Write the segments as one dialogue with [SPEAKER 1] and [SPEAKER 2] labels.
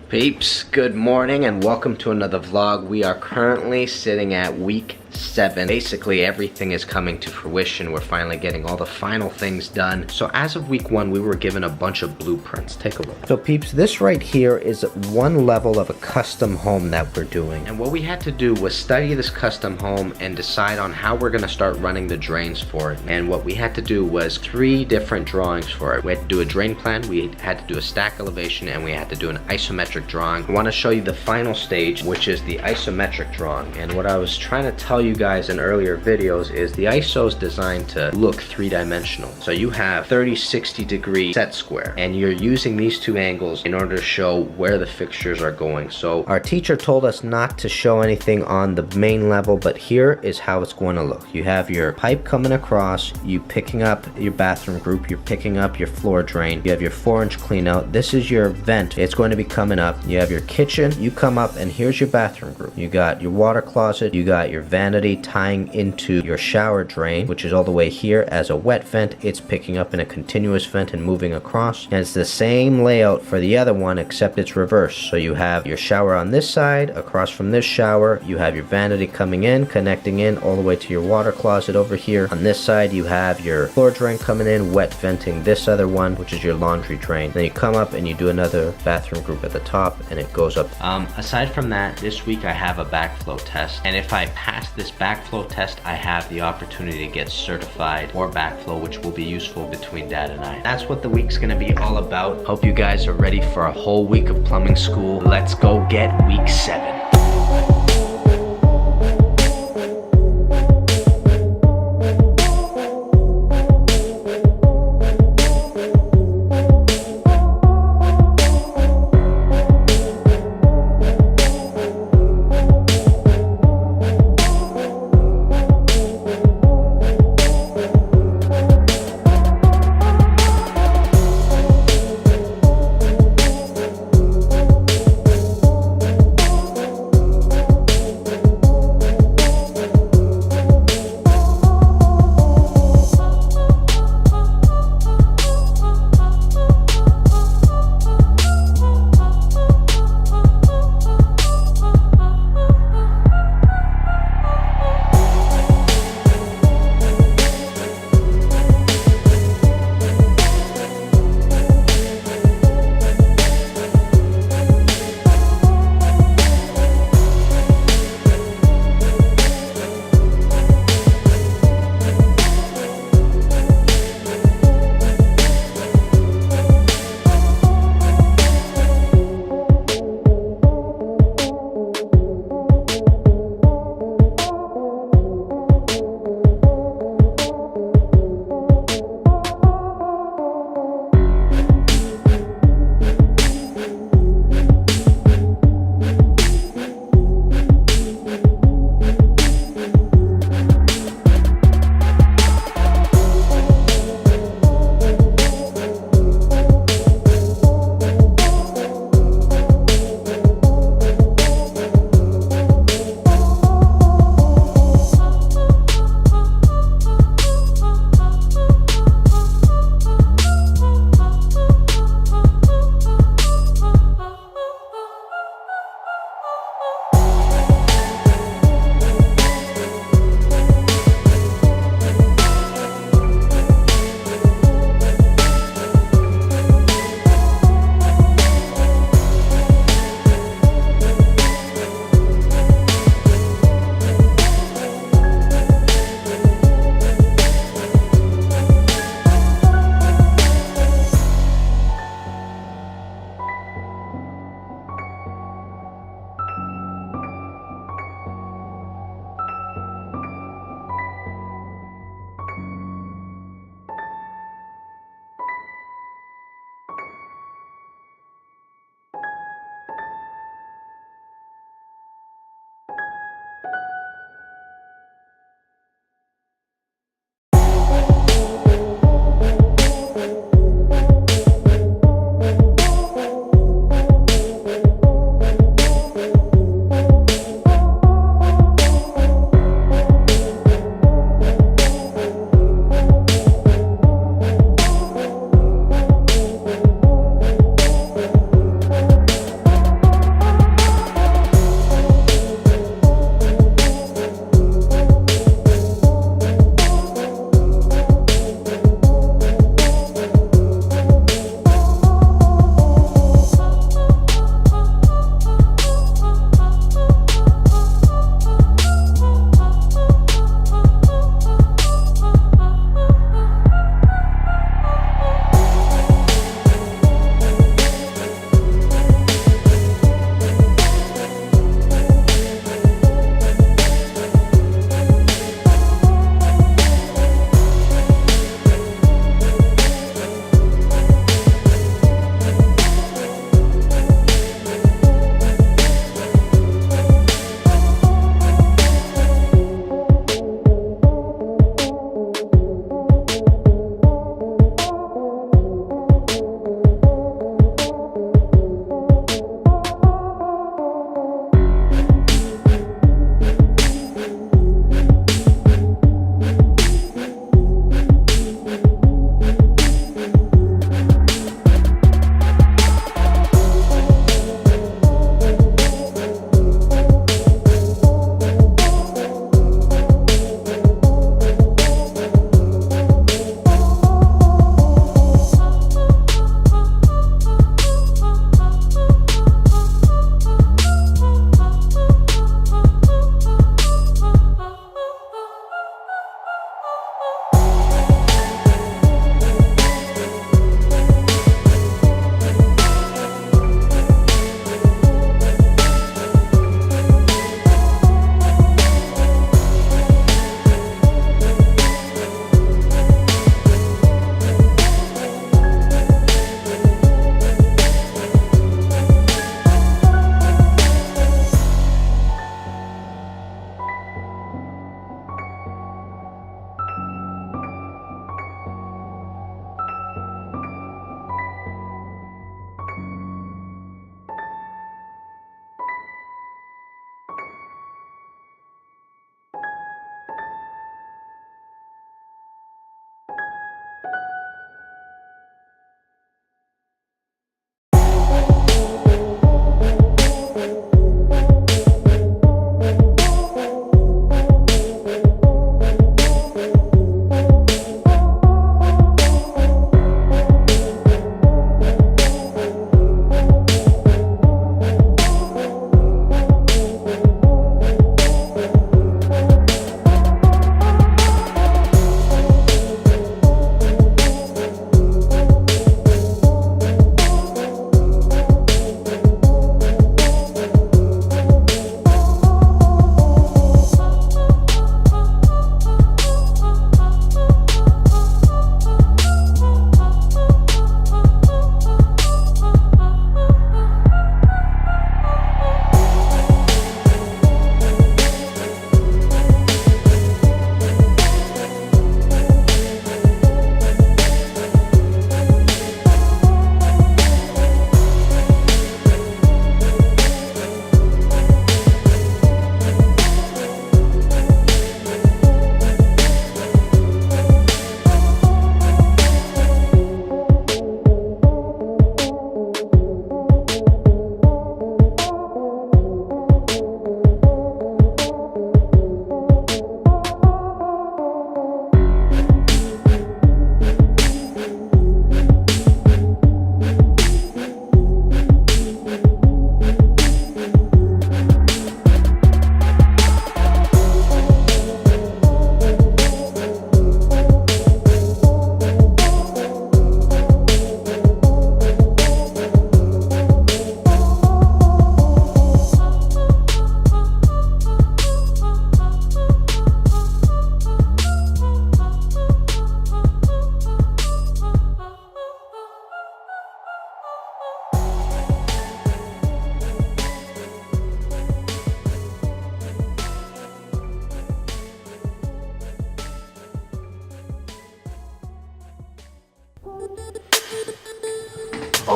[SPEAKER 1] Peeps, good morning and welcome to another vlog. We are currently sitting at week 7. Basically everything is coming to fruition. We're finally getting all the final things done. So as of week 1 we were given a bunch of blueprints. Take a look. So Peeps, this right here is one level of a custom home that we're doing. And what we had to do was study this custom home and decide on how we're going to start running the drains for it. And what we had to do was 3 different drawings for it. We had to do a drain plan, we had to do a stack elevation, and we had to do an isometric drawing. I want to show you the final stage, which is the isometric drawing. And what I was trying to tell you guys in earlier videos is the ISO is designed to look 3-dimensional. So you have 30-60 degree set square, and you're using these 2 angles in order to show where the fixtures are going. So our teacher told us not to show anything on the main level, but here is how it's going to look. You have your pipe coming across, you picking up your bathroom group, you're picking up your floor drain, you have your 4-inch clean out. This is your vent, it's going to be coming up. You have your kitchen, you come up, and here's your bathroom group. You got your water closet, you got your vanity tying into your shower drain, which is all the way here as a wet vent. It's picking up in a continuous vent and moving across. And it's the same layout for the other one, except it's reversed. So you have your shower on this side, across from this shower, you have your vanity coming in, connecting in all the way to your water closet over here. On this side, you have your floor drain coming in, wet venting this other one, which is your laundry drain. Then you come up and you do another bathroom group at the top, and it goes up. Aside from that, this week I have a backflow test, and if I pass this backflow test, I have the opportunity to get certified for backflow, which will be useful between Dad and I. That's what the week's gonna be all about. Hope you guys are ready for a whole week of plumbing school. Let's go get week 7.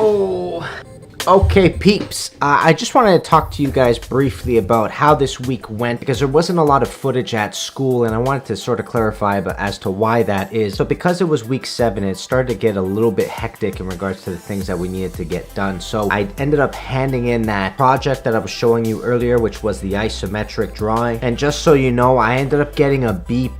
[SPEAKER 1] go. Okay, peeps, I just wanted to talk to you guys briefly about how this week went because there wasn't a lot of footage at school and I wanted to sort of clarify as to why that is. So because it was week 7, it started to get a little bit hectic in regards to the things that we needed to get done. So I ended up handing in that project that I was showing you earlier, which was the isometric drawing. And just so you know, I ended up getting a B+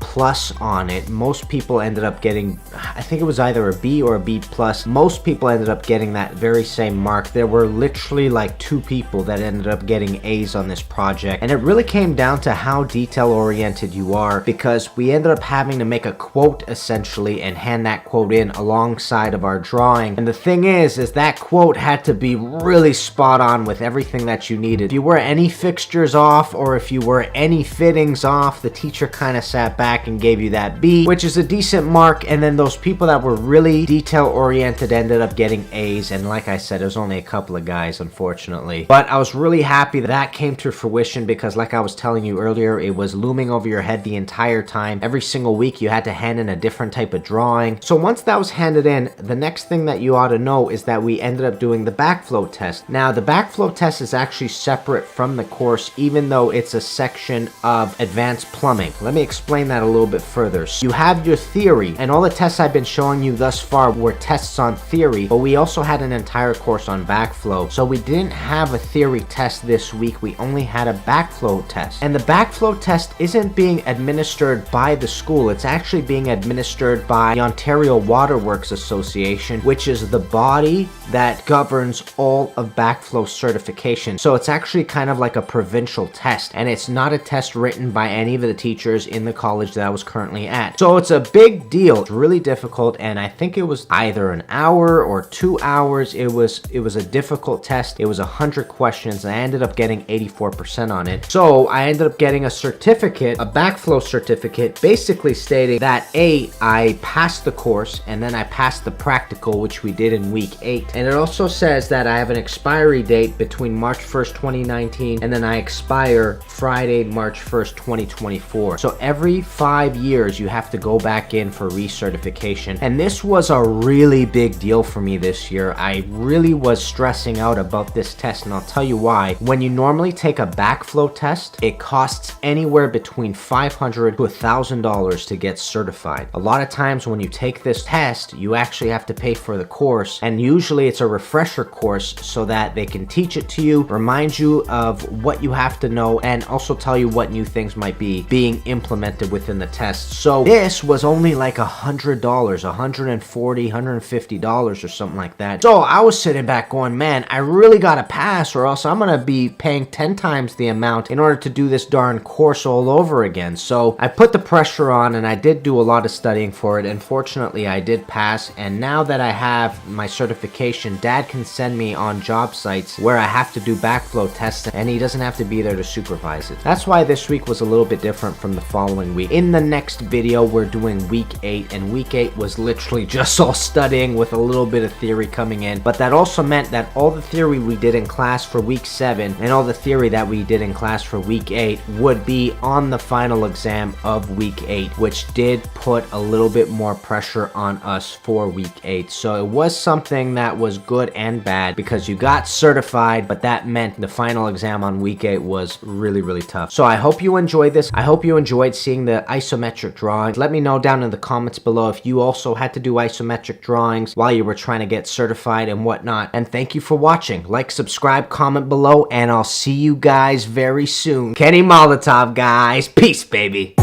[SPEAKER 1] on it. Most people ended up getting, I think it was either a B or a B+. Most people ended up getting that very same mark. There were literally like 2 people that ended up getting A's on this project, and it really came down to how detail oriented you are, because we ended up having to make a quote essentially and hand that quote in alongside of our drawing. And the thing is that quote had to be really spot on with everything that you needed. If you were any fixtures off or if you were any fittings off, the teacher kind of sat back and gave you that B, which is a decent mark. And then those people that were really detail oriented ended up getting A's, and like I said, it was only a couple of guys, unfortunately. But I was really happy that came to fruition, because like I was telling you earlier, it was looming over your head the entire time. Every single week you had to hand in a different type of drawing. So once that was handed in, the next thing that you ought to know is that we ended up doing the backflow test. Now the backflow test is actually separate from the course, even though it's a section of advanced plumbing. Let me explain that a little bit further. So you have your theory, and all the tests I've been showing you thus far were tests on theory, but we also had an entire course on backflow. So we didn't have a theory test this week, we only had a backflow test. And the backflow test isn't being administered by the school, it's actually being administered by the Ontario Waterworks Association, which is the body that governs all of backflow certification. So it's actually kind of like a provincial test, and it's not a test written by any of the teachers in the college that I was currently at. So it's a big deal. It's really difficult, and I think it was either an hour or 2 hours. It was a difficult test. It was 100 questions, and I ended up getting 84% on it. So I ended up getting a certificate, a backflow certificate, basically stating that A, I passed the course, and then I passed the practical, which we did in week 8. And it also says that I have an expiry date between March 1st, 2019, and then I expire Friday, March 1st, 2024. So every 5 years, you have to go back in for recertification. And this was a really big deal for me this year. I really was stressing out about this test, and I'll tell you why. When you normally take a backflow test, it costs anywhere between $500 to $1,000 to get certified. A lot of times when you take this test, you actually have to pay for the course, and usually it's a refresher course so that they can teach it to you, remind you of what you have to know, and also tell you what new things might be being implemented within the test. So this was only like $100, $140, $150 or something like that. So I was sitting back going, man, I really gotta pass or else I'm gonna be paying 10 times the amount in order to do this darn course all over again. So I put the pressure on, and I did do a lot of studying for it, and fortunately I did pass. And now that I have my certification, Dad can send me on job sites where I have to do backflow tests, and he doesn't have to be there to supervise it. That's why this week was a little bit different from the following week. In the next video, we're doing week 8, and week 8 was literally just all studying with a little bit of theory coming in. But that also meant that all the theory we did in class for week 7 and all the theory that we did in class for week 8 would be on the final exam of week 8, which did put a little bit more pressure on us for week 8. So it was something that was good and bad, because you got certified, but that meant the final exam on week 8 was really, really tough. So I hope you enjoyed this. I hope you enjoyed seeing the isometric drawings. Let me know down in the comments below if you also had to do isometric drawings while you were trying to get certified and whatnot. And thank you for watching. Like, subscribe, comment below, and I'll see you guys very soon. Kenny Molotov, guys. Peace, baby.